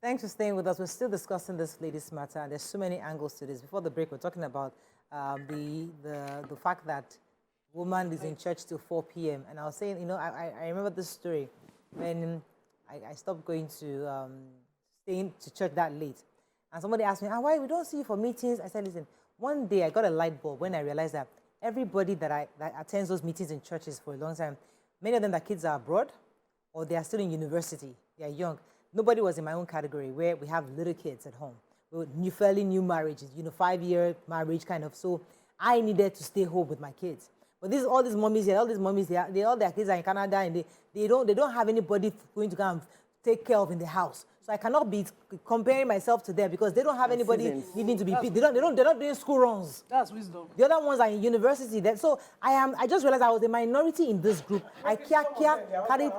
Thanks for staying with us. We're still discussing this latest matter, and there's so many angles to this. Before the break, we're talking about the fact that woman is in church till 4 p.m. And I was saying, I remember this story when I stopped going to staying to church that late. And somebody asked me, why we don't see you for meetings? I said, listen, one day I got a light bulb when I realized that everybody that attends those meetings in churches for a long time, many of them, their kids are abroad or they are still in university. They are young. Nobody was in my own category where we have little kids at home. Fairly new marriages, 5-year marriage kind of. So I needed to stay home with my kids. But all these mommies here, all their kids are in Canada, and they don't have anybody going to come take care of in the house. So I cannot be comparing myself to them because they don't have anybody needing to be paid. They're not doing school runs. That's wisdom. The other ones are in university. So I just realized I was a minority in this group. I carried.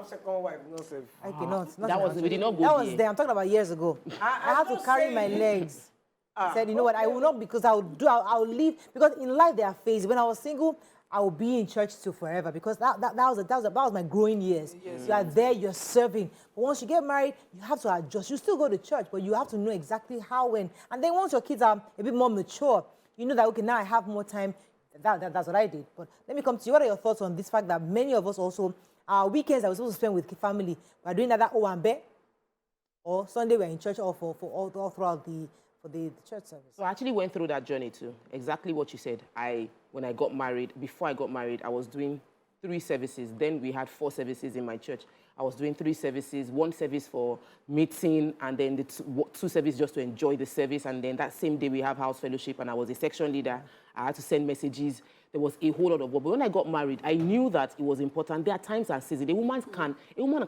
We did not go that was there. I'm talking about years ago. I had to carry my legs. I said, you know what? I will not, because I'll leave. Because in life there are phases. When I was single, I will be in church till forever, because that was my growing years. Yes. You are there, you're serving. But once you get married, you have to adjust. You still go to church, but you have to know exactly how, when. And then once your kids are a bit more mature, you know that, okay, now I have more time. That's what I did. But let me come to you. What are your thoughts on this fact that many of us also, our weekends that we're supposed to spend with family, we're doing either Owambe, or Sunday we're in church, or for all throughout the church service? So I actually went through that journey too. Exactly what you said. When I got married, before I got married, I was doing 3 services. Then we had 4 services in my church. I was doing 3 services, 1 service for meeting, and then the 2 services just to enjoy the service. And then that same day we have house fellowship, and I was a section leader. I had to send messages. There was a whole lot of work. But when I got married, I knew that it was important. There are times and seasons. A woman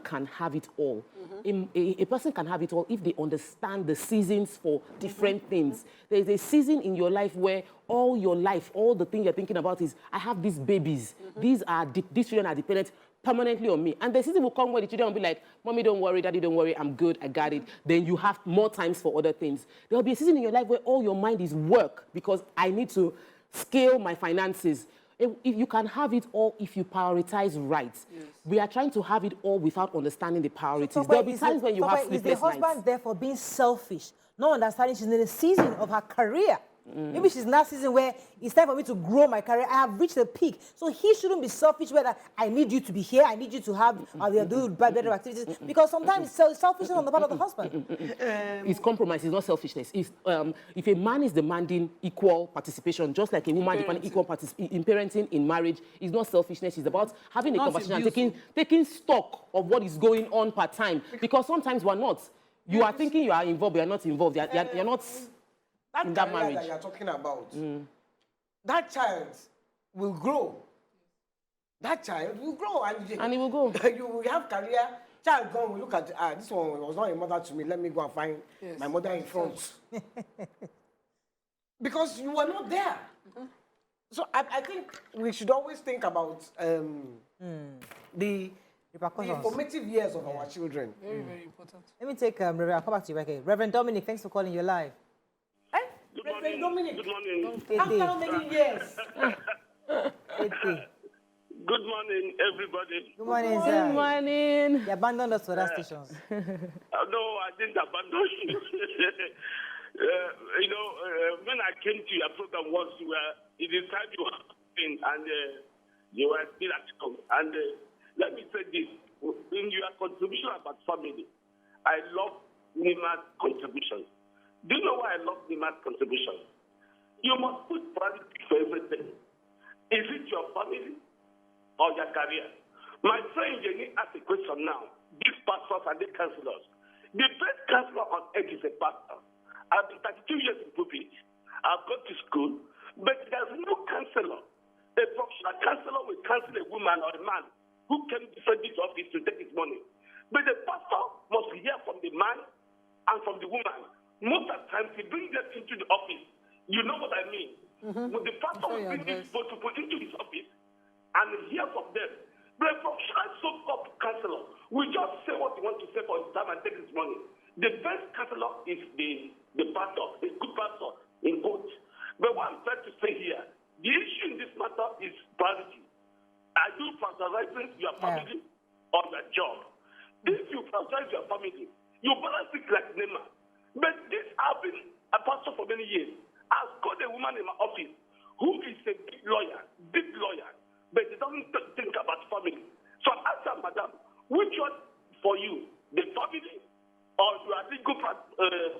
can have it all. A person can have it all if they understand the seasons for different things. There is a season in your life where all your life, all the thing you're thinking about is, I have these babies. These children are dependent permanently on me. And the season will come where the children will be like, Mommy, don't worry, Daddy, don't worry, I'm good, I got it. Then you have more times for other things. There will be a season in your life where all your mind is work, because I need to scale my finances. If you can have it all if you prioritize right. Yes. We are trying to have it all without understanding the priorities. So, there will be times when you have sleepless nights. Is the husband there for being selfish, not understanding she's in a season of her career? Maybe she's in that season where it's time for me to grow my career. I have reached the peak. So he shouldn't be selfish whether I need you to be here, I need you to have do better activities. Because sometimes it's selfishness on the part of the husband. It's compromise, it's not selfishness. If a man is demanding equal participation, just like a woman demanding equal participation in parenting, in marriage, it's not selfishness. It's about having a conversation and taking stock of what is going on per time. Because sometimes we're not. You are thinking you are involved, but you're not involved. You're not... That in that marriage that you're talking about, that child will grow. That child will grow, and he will go. You will have career. Child gone will look at this one was not a mother to me. Let me go and find my mother in front. Because you were not there. So I think we should always think about the formative years of our children. Very, very important. Let me take Reverend. I'll come back to you. Okay. Reverend Dominic, thanks for calling. You're live. Reverend Dominic. Good morning. After how many years? Good morning, everybody. Good morning, sir. Good morning. You abandoned us for that stations. No, I didn't abandon you. When I came to your program once, it is time you were in, and you were still at home. And let me say this, in your contribution about family, I love Nima's contribution. Do you know why I love Nima's contribution? You must put priority for everything. Is it your family or your career? My friend Jenny asked a question now. These pastors and the counselors. The best counselor on earth is a pastor. I've been 32 years in pulpit. I've gone to school, but there's no counselor. A professional counselor will counsel a woman or a man who came before this office to take his money. But the pastor must hear from the man and from the woman. Most of the time, he brings them into the office. You know what I mean? But the pastor will bring these people into his office and hear from them. But a professional so-called counselor will just say what he wants to say for his time and take his money. The best counselor is the pastor, the good pastor, in quotes. But what I'm trying to say here, the issue in this matter is priority. Are you prioritizing your family or your job? If you prioritize your family, You balance it like Neymar. But this, I've been a pastor for many years. I've got a woman in my office who is a big lawyer, but she doesn't think about family. So I asked her, Madam, which one for you, the family or your legal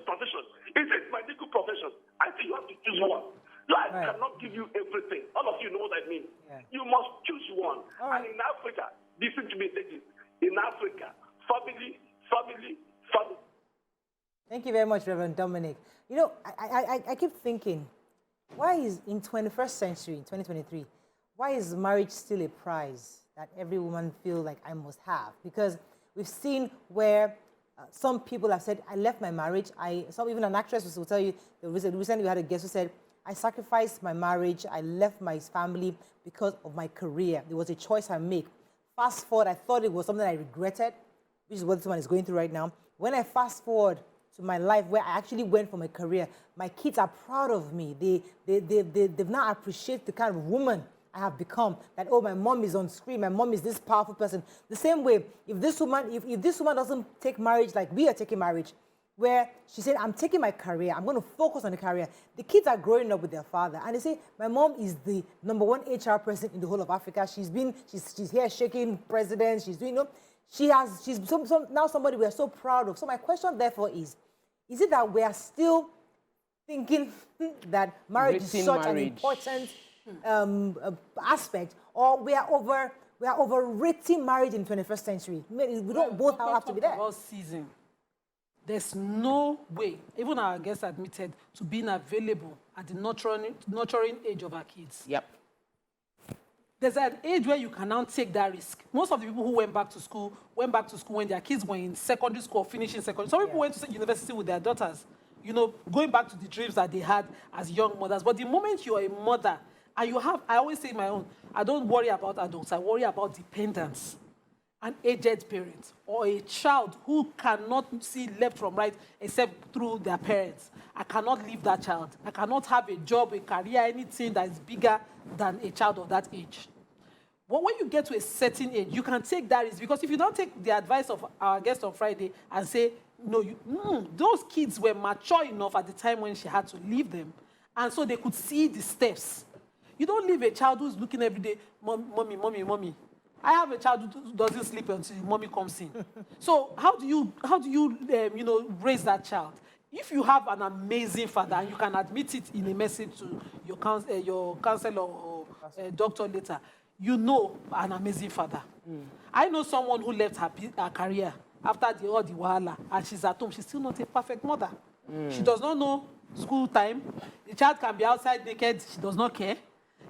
profession? He said, my legal profession. I think you have to choose one. Life cannot give you everything. All of you know what I mean. Yeah. You must choose one. And in Africa, listen to me, ladies. In Africa, family. Thank you very much, Reverend Dominic. You know, I keep thinking, why is in 21st century, 2023, why is marriage still a prize that every woman feels like I must have? Because we've seen where some people have said, I left my marriage. Even an actress will tell you, recently we had a guest who said, I sacrificed my marriage. I left my family because of my career. It was a choice I made. Fast forward, I thought it was something I regretted, which is what this one is going through right now. When I fast forward to my life where I actually went for my career, my kids are proud of me. They've now appreciated the kind of woman I have become. That, oh, my mom is on screen. My mom is this powerful person. The same way, if this woman doesn't take marriage like we are taking marriage, where she said, I'm taking my career, I'm going to focus on the career. The kids are growing up with their father, and they say, my mom is the #1 HR person in the whole of Africa. She's here shaking presidents. She's doing, she's now somebody we are so proud of. So my question, therefore, is it that we are still thinking that marriage is such an important aspect, or we are overrating marriage in 21st century? We don't both have to be there. About season. There's no way, even our guests admitted, to being available at the nurturing age of our kids. Yep. There's an age where you can now take that risk. Most of the people who went back to school when their kids were in secondary school, finishing secondary. Some people went to university with their daughters, going back to the dreams that they had as young mothers. But the moment you're a mother, and I always say my own, I don't worry about adults, I worry about dependents. An aged parent or a child who cannot see left from right except through their parents. I cannot leave that child. I cannot have a job, a career, anything that is bigger than a child of that age. But when you get to a certain age, you can take that risk, because if you don't take the advice of our guest on Friday and say, no, those kids were mature enough at the time when she had to leave them, and so they could see the steps. You don't leave a child who's looking every day, mommy. I have a child who doesn't sleep until mommy comes in. So how do you raise that child? If you have an amazing father and you can admit it in a message to your counselor or doctor later, an amazing father. I know someone who left her career after all the wahala, and she's at home. She's still not a perfect mother. She does not know school time. The child can be outside naked. She does not care.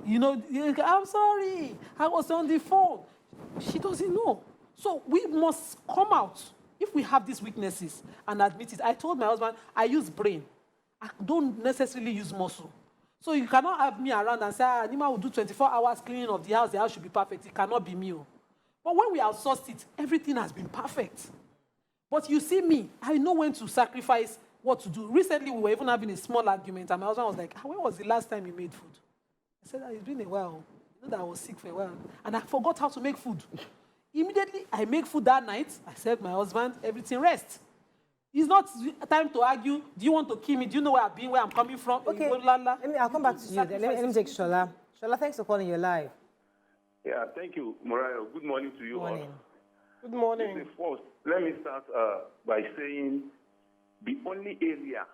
I'm sorry, I was on the phone. She doesn't know. So we must come out if we have these weaknesses and admit it. I told my husband, I use brain. I don't necessarily use muscle. So you cannot have me around and say, Nima will do 24 hours cleaning of the house should be perfect. It cannot be me. But when we outsourced it, everything has been perfect. But you see me, I know when to sacrifice, what to do. Recently, we were even having a small argument, and my husband was like, when was the last time you made food? I said, it's been a while. You know that I was sick for a while. And I forgot how to make food. Immediately, I make food that night. I said, my husband, everything rest. It's not time to argue. Do you want to kill me? Do you know where I've been, where I'm coming from? Okay, I'll come back to you. Let me take Shola. Shola, thanks for calling. You're live. Yeah, thank you, Morayo. Good morning to you all. Good morning. First, let me start by saying the only area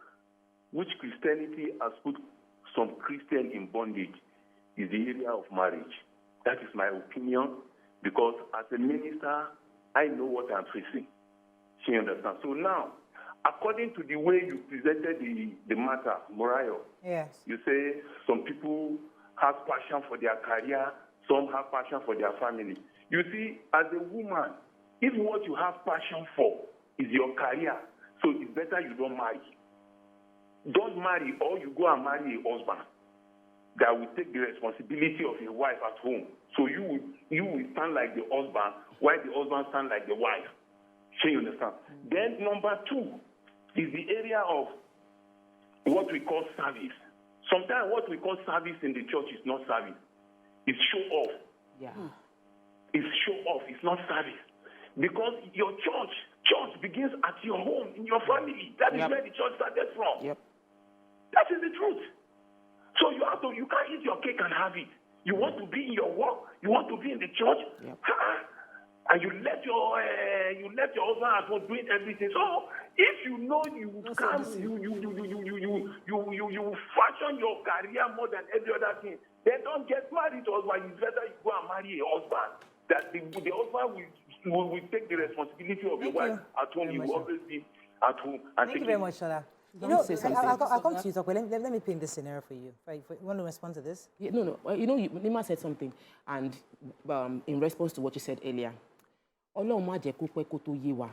which Christianity has put some Christian in bondage is the area of marriage. That is my opinion, because as a minister, I know what I'm facing. She understands. So now, according to the way you presented the matter, Morayo, yes, you say some people have passion for their career, some have passion for their family. You see, as a woman, if what you have passion for is your career, so it's better you don't marry. Don't marry, or you go and marry a husband that will take the responsibility of his wife at home. So you will stand like the husband, while the husband stand like the wife. So you understand? Then number two is the area of what we call service. Sometimes what we call service in the church is not service. It's show off. Yeah. It's show off. It's not service. Because your church Church begins at your home, in your family. That is Yep. where the church started from. Yep. That is the truth. So you can't eat your cake and have it. You want to be in your work, you want to be in the church, Yep. and you left your husband at home doing everything. So if you know you can, you fashion your career more than every other thing, then don't get married to husband. It's better you go and marry a husband. That the husband will take the responsibility of your Thank wife you at home. very You much, will always be at home. And Thank you very much, Shola. You Let know, me say something. I'll come to you, Tokwe. Let me paint this scenario for you. You want to respond to this? Yeah, no. Well, you know, Nima said something, and in response to what you said earlier, Ọlọ́run má jẹ́ kó pẹ́ kó tó yé wa.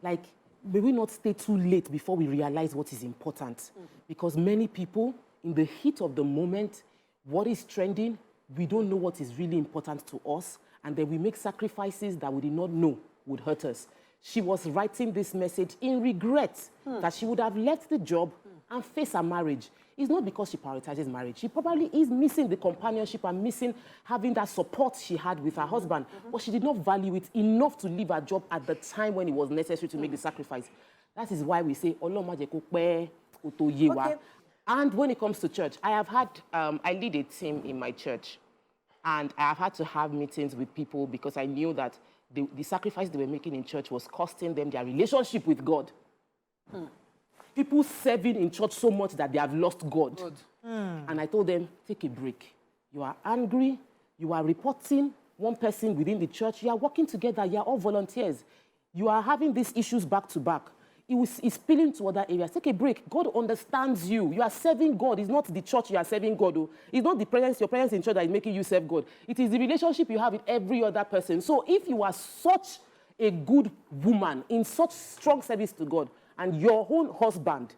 Like, may we not stay too late before we realize what is important? Because many people, in the heat of the moment, what is trending, we don't know what is really important to us, and then we make sacrifices that we did not know would hurt us. She was writing this message in regret that she would have left the job and face her marriage. It's not because she prioritizes marriage. She probably is missing the companionship and missing having that support she had with her husband. But she did not value it enough to leave her job at the time when it was necessary to make the sacrifice. That is why we say, Ọlọ́run má jẹ́ kó pẹ́ kó tó yé wa. Okay. And when it comes to church, I lead a team in my church. And I have had to have meetings with people because I knew that the sacrifice they were making in church was costing them their relationship with God. People serving in church so much that they have lost God. And I told them, take a break. You are angry. You are reporting one person within the church. You are working together. You are all volunteers. You are having these issues back to back. It's spilling to other areas. Take a break. God understands you. You are serving God. It's not the church you are serving God. Oh. It's not your presence in church that is making you serve God. It is the relationship you have with every other person. So if you are such a good woman in such strong service to God, and your own husband,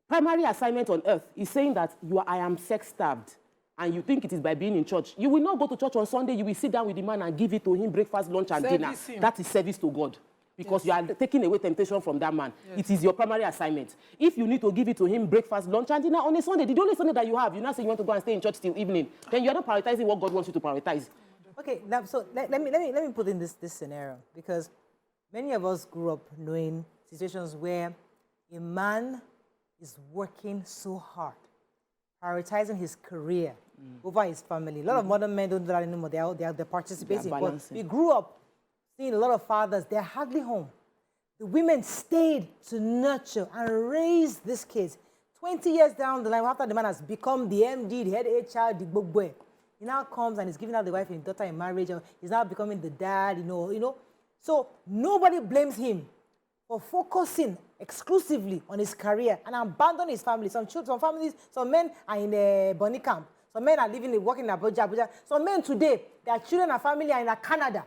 primary assignment on earth is saying that I am sex-starved, and you think it is by being in church, you will not go to church on Sunday. You will sit down with the man and give it to him breakfast, lunch, and dinner. That is service to God. Because you are taking away temptation from that man. It is your primary assignment. If you need to give it to him breakfast, lunch, and dinner on a Sunday, the only Sunday that you have, you now say you want to go and stay in church till evening, then you are not prioritizing what God wants you to prioritize. Okay, now, so let me put in this scenario, because many of us grew up knowing situations where a man is working so hard, prioritizing his career over his family. A lot of modern men don't do that anymore. They're participating. But we grew up seeing a lot of fathers, they're hardly home. The women stayed to nurture and raise these kids. 20 years down the line, after the man has become the MD, the head HR, the boy, he now comes and is giving out the wife and daughter in marriage, or he's now becoming the dad, you know. So nobody blames him for focusing exclusively on his career and abandoning his family. Some families, some men are in a Bonnie camp. Some men are working in Abuja. Some men today, their children and family are in Canada.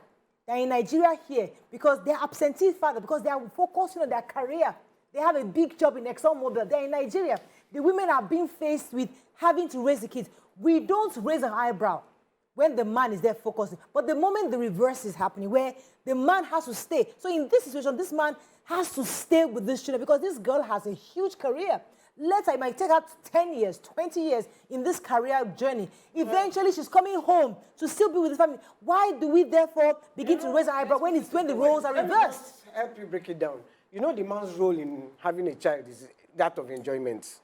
They're in Nigeria here because they're absentee father, because they are focusing on their career. They have a big job in ExxonMobil. They're in Nigeria. The women are being faced with having to raise the kids. We don't raise an eyebrow when the man is there focusing. But the moment the reverse is happening, where the man has to stay. So in this situation, this man has to stay with this children because this girl has a huge career. Later, it might take her 10 years, 20 years in this career journey. Eventually, she's coming home to still be with the family. Why do we therefore begin to raise our eyebrow when the roles are reversed? Let me just help you break it down. You know, the man's role in having a child is that of enjoyment.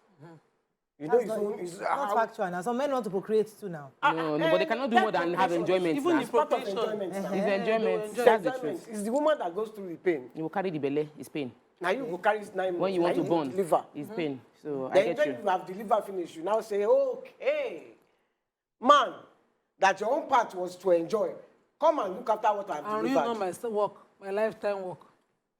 You know, it's not factual now. Some men want to procreate too now. No, but they cannot do more than have enjoyment. Even Now. the part of procreation. enjoyment. now. It's enjoyment. enjoy That's the Enjoyment. truth. It's the woman that goes through the pain. You will carry the belly, it's pain. Now you go carry 9 months. When you want now to born, deliver. it's pain. So I Then get when you. you have delivered finish, you now say, okay, man, that your own part was to enjoy. Come and look after what I've And you delivered. know my work, my lifetime work.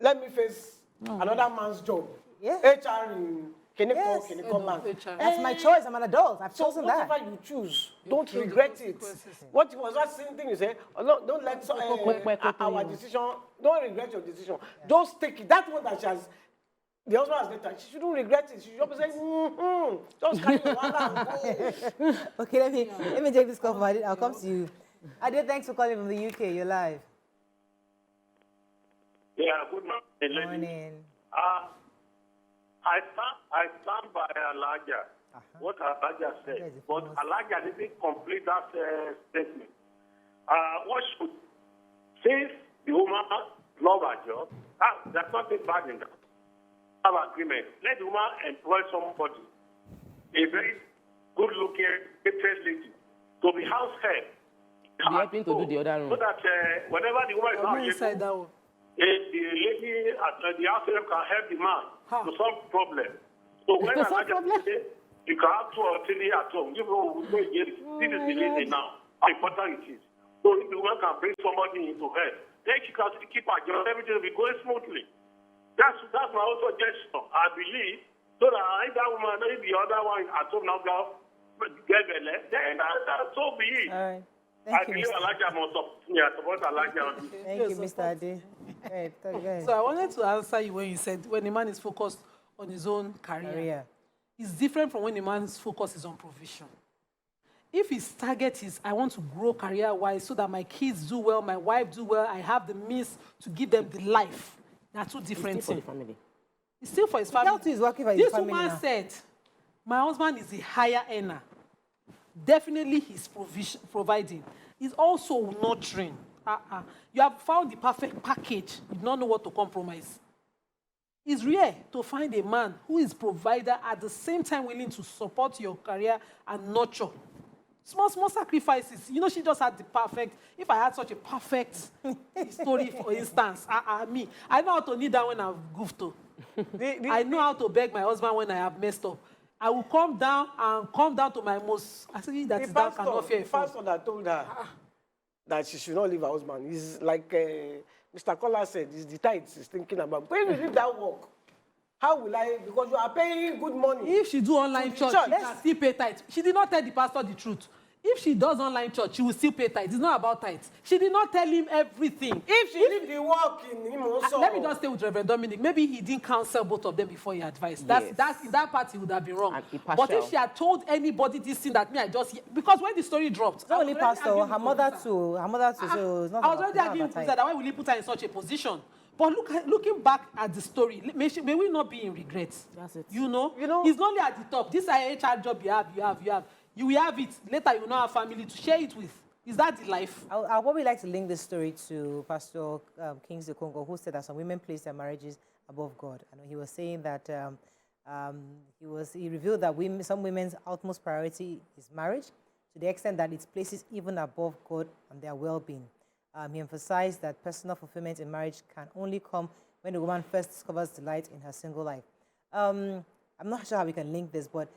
Let me face another man's job. Yeah. HR in Keniko Yes. Bank. That's my choice. I'm an adult. I've So chosen that. whatever you choose, don't regret it. What was that same thing you say? Don't let our decision, don't regret your decision. Just take it. That one that she has, the husband has later, she shouldn't regret it. She should just say, just carry your wallet and go. Okay, let me take this call from Ade. I'll come to you. Ade, thanks for calling from the UK. You're live. Yeah, good morning. Morning. I stand by Elijah, what Elijah said, but Elijah didn't complete that statement. What should, since the woman love her job, That's nothing bad in that. Have agreement. Let the woman employ somebody, a very good-looking, educated lady, to be house head. Be helping to do the other room. So that whenever the woman is not inside that able, one. the lady at the house help can help the man How? to solve problem. So when To solve problem? you can have 2 or 3 at home. You know, this is the lady now. How important it is. So if the woman can bring somebody into her, then she can keep her job. Everything will be going smoothly. That's my own suggestion. I believe so that if that woman, if the other one at home now get better, then so be it. All right. I Thank you, believe Mr. Alaja must support Alaja on this. Thank you, Mr. Ade. Go ahead. So I wanted to answer you when you said when a man is focused on his own career. Maria. It's different from when a man's focus is on provision. If his target is, I want to grow career-wise so that my kids do well, my wife do well, I have the means to give them the life, they're two different It's still things. for the family. It's still for his family. Health is working for his This family woman now. said, my husband is a higher earner. Definitely he's providing. He's also nurturing. You have found the perfect package. You do not know what to compromise. It's rare to find a man who is provider at the same time willing to support your career and nurture. Small sacrifices. You know, she just had the perfect. If I had such a perfect story, for instance, me, I know how to kneel down when I've goofed to. I know how to beg my husband when I have messed up. I will come down to my most. I say that is that cannot fear a the fall. pastor that told her that she should not leave her husband is like Mr. Kola said, it's the tithes he's thinking about. When you leave that work, how will I? Because you are paying good money. If she do online the church, church. she can still pay tithes. She did not tell the pastor the truth. If she does online church, she will still pay tithes. It's not about tithes. She did not tell him everything. If she leave the work in him also. Let me just stay with Reverend Dominic. Maybe he didn't counsel both of them before he advised. That's in that part he would have been wrong. But if she had told anybody this thing that me, I just because when the story dropped, It's not only pastor, her mother too. So it's not I was already about arguing with time. that. Why will he put her in such a position? But looking back at the story, may we not be in regrets? That's it. You know, it's not only at the top. This HR job you have. You will have it. Later, you will not have family to share it with. Is that the life? I would like to link this story to Pastor Kingsley Kongo, who said that some women place their marriages above God. And he was saying that he revealed that some women's utmost priority is marriage, to the extent that it places even above God and their well-being. He emphasized that personal fulfillment in marriage can only come when the woman first discovers delight in her single life. I'm not sure how we can link this, but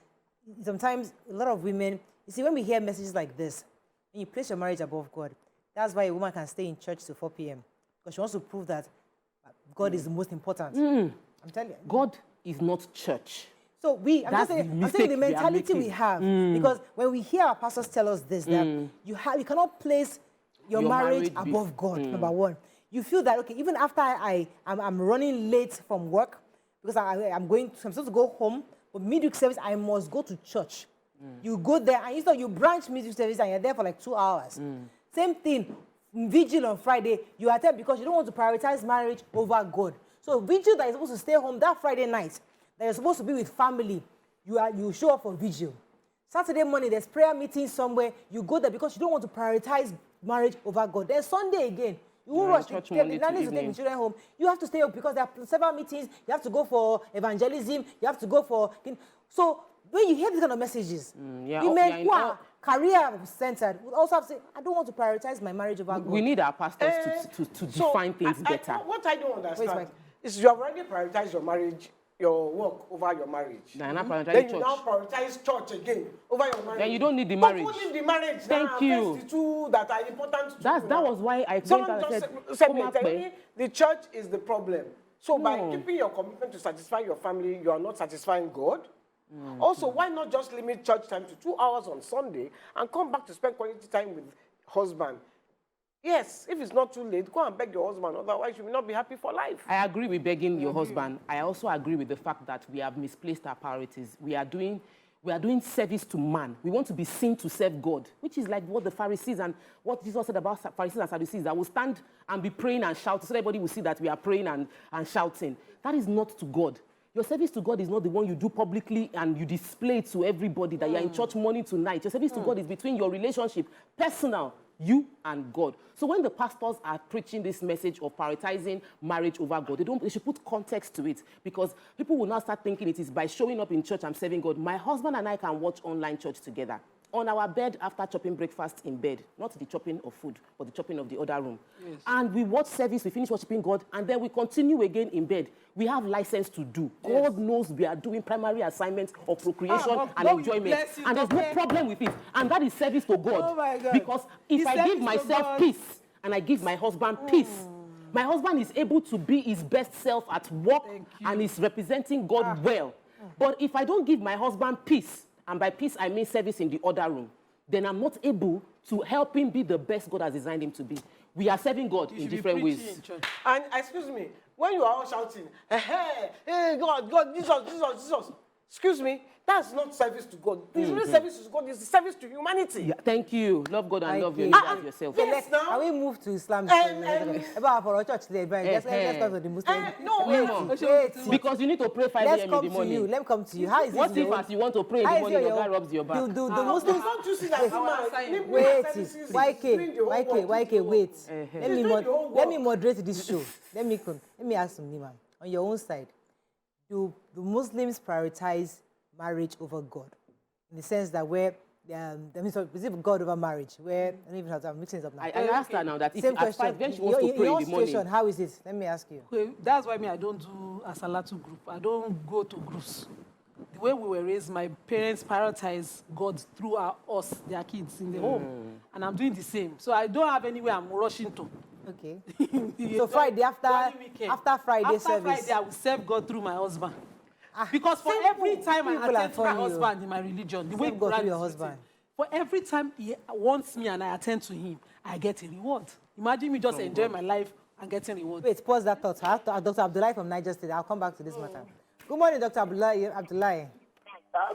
sometimes a lot of women, you see, when we hear messages like this, when you place your marriage above God, that's why a woman can stay in church till 4 p.m. because she wants to prove that God is the most important. I'm telling you. God is not church. So I'm saying the mentality we have, because when we hear our pastors tell us this, that you cannot place your marriage above God, number one. You feel that, okay, even after I'm running late from work, because I'm supposed to go home, but midweek service, I must go to church. You go there, and you branch midweek service, and you're there for like 2 hours. Same thing, vigil on Friday, you attend because you don't want to prioritize marriage over God. So vigil that you're supposed to stay home that Friday night, that you're supposed to be with family, you show up for vigil. Saturday morning, there's prayer meeting somewhere, you go there because you don't want to prioritize marriage over God. Then Sunday again, you won't rush to take the children home. You have to stay up because there are several meetings. You have to go for evangelism. You have to go for... So when you hear these kind of messages, women who are career-centered would also have to say, I don't want to prioritize my marriage over God. We need our pastors to define things better. What I don't understand is you have already prioritized your marriage, your work over your marriage. Then you now prioritize church again over your marriage. Then you don't need the marriage. Don't need the marriage. Thank you. The two that are important to That was why I said the church is the problem. So by keeping your commitment to satisfy your family, you are not satisfying God. Also, why not just limit church time to 2 hours on Sunday and come back to spend quality time with husband? Yes, if it's not too late, go and beg your husband. Otherwise, you will not be happy for life. I agree with begging your husband. I also agree with the fact that we have misplaced our priorities. We are doing service to man. We want to be seen to serve God, which is like what the Pharisees and what Jesus said about Pharisees and Sadducees, that will stand and be praying and shouting so everybody will see that we are praying and shouting. That is not to God. Your service to God is not the one you do publicly and you display to everybody that you're in church morning to night. Your service to God is between your relationship, personal, you and God. So when the pastors are preaching this message of prioritizing marriage over God, they should put context to it, because people will now start thinking it is by showing up in church, I'm serving God. My husband and I can watch online church together on our bed after chopping breakfast in bed, not the chopping of food, but the chopping of the other room. Yes. And we watch service, we finish worshiping God, and then we continue again in bed. We have license to do. Yes. God knows we are doing primary assignments of procreation and enjoyment. And there's no problem with it. And that is service to God. Oh my God. Because if I give myself peace and I give my husband peace, my husband is able to be his best self at work and is representing God well. But if I don't give my husband peace, and by peace I mean service in the other room, then I'm not able to help him be the best God has designed him to be. We are serving God in different ways. And excuse me, when you are all shouting, hey, God, Jesus, excuse me, that's not service to God. It's really service to God. It's service to humanity. Yeah, thank you. Love God and love yourself. Yes, now. We move to Islam. About for our church today, let's go to the Muslim. Wait. Because you need to pray 5 a.m. in the morning. Let me come to you. How is it? What if as you want to pray in the morning, your guy rubs your back? The Muslims don't you see that YK, wait. Let me moderate this show. Let me ask some Niman. On your own side, do the Muslims prioritize marriage over God, in the sense that where is it God over marriage? Where I don't even have to, I'm mixing it up now. I asked her now that if at 5 then she wants to pray in the morning. How is it? Let me ask you. Okay, that's why I don't do a salatu group. I don't go to groups. The way we were raised, my parents prioritize God through us, their kids in the home, and I'm doing the same. So I don't have anywhere I'm rushing to. Okay. So Friday after Friday service. After Friday, I will serve God through my husband. Because for every time I attend to my husband in my religion, the way God through your husband. For every time he wants me and I attend to him, I get a reward. Imagine me just enjoying my life and getting reward. Wait, pause that thought. Dr. Abdullahi from Niger State. I'll come back to this matter. Good morning, Dr. Abdullahi.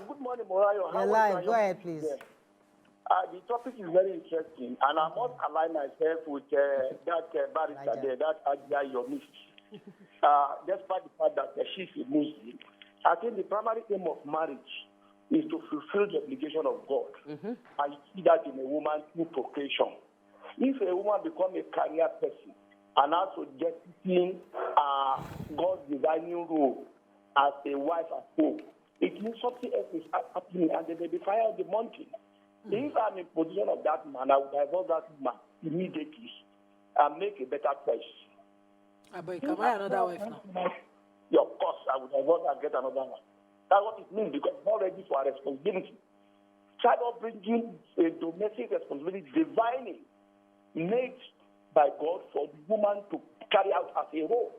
Good morning, Morayo. You're live. Go ahead, please. The topic is very interesting, and I must align myself with that barrister there, that guy, Yourview. Despite the fact that she's a Muslim, I think the primary aim of marriage is to fulfill the obligation of God. I see that in a woman through procreation. If a woman becomes a career person and also getting God's designing role as a wife at home, it means something else is happening and they may be fire on the mountain. If I'm in position of that man, I would divorce that man immediately and make a better choice. But can I another wife now? Yeah, of course, I would divorce and get another one. That's what it means, because it's not ready for a responsibility. Try not bringing a domestic responsibility, divining, made by God for the woman to carry out as a whole.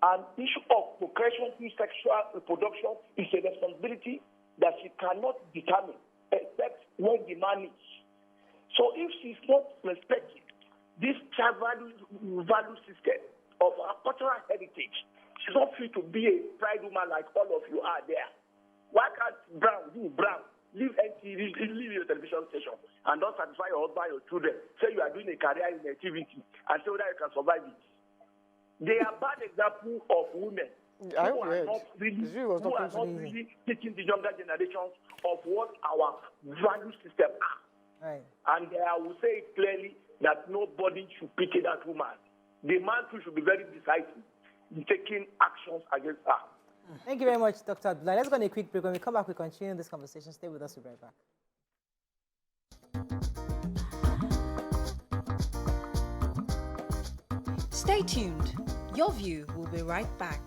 And the issue of procreation through sexual reproduction is a responsibility that she cannot determine except when the man is. So if she's not respecting this child value system of our cultural heritage, she's not free to be a pride woman like all of you are there. Why can't Brown, leave NTV, leave your television station and don't satisfy your husband, your children, say you are doing a career in activity and say whether you can survive it? They are bad examples of women who are not really teaching the younger generations of what our value system are. Right. And I will say it clearly that nobody should pity that woman. The man too should be very decisive in taking actions against her. Thank you very much, Dr. Abdullahi. Let's go on a quick break. When we come back, we continue this conversation. Stay with us. We'll be right back. Stay tuned. Your View will be right back.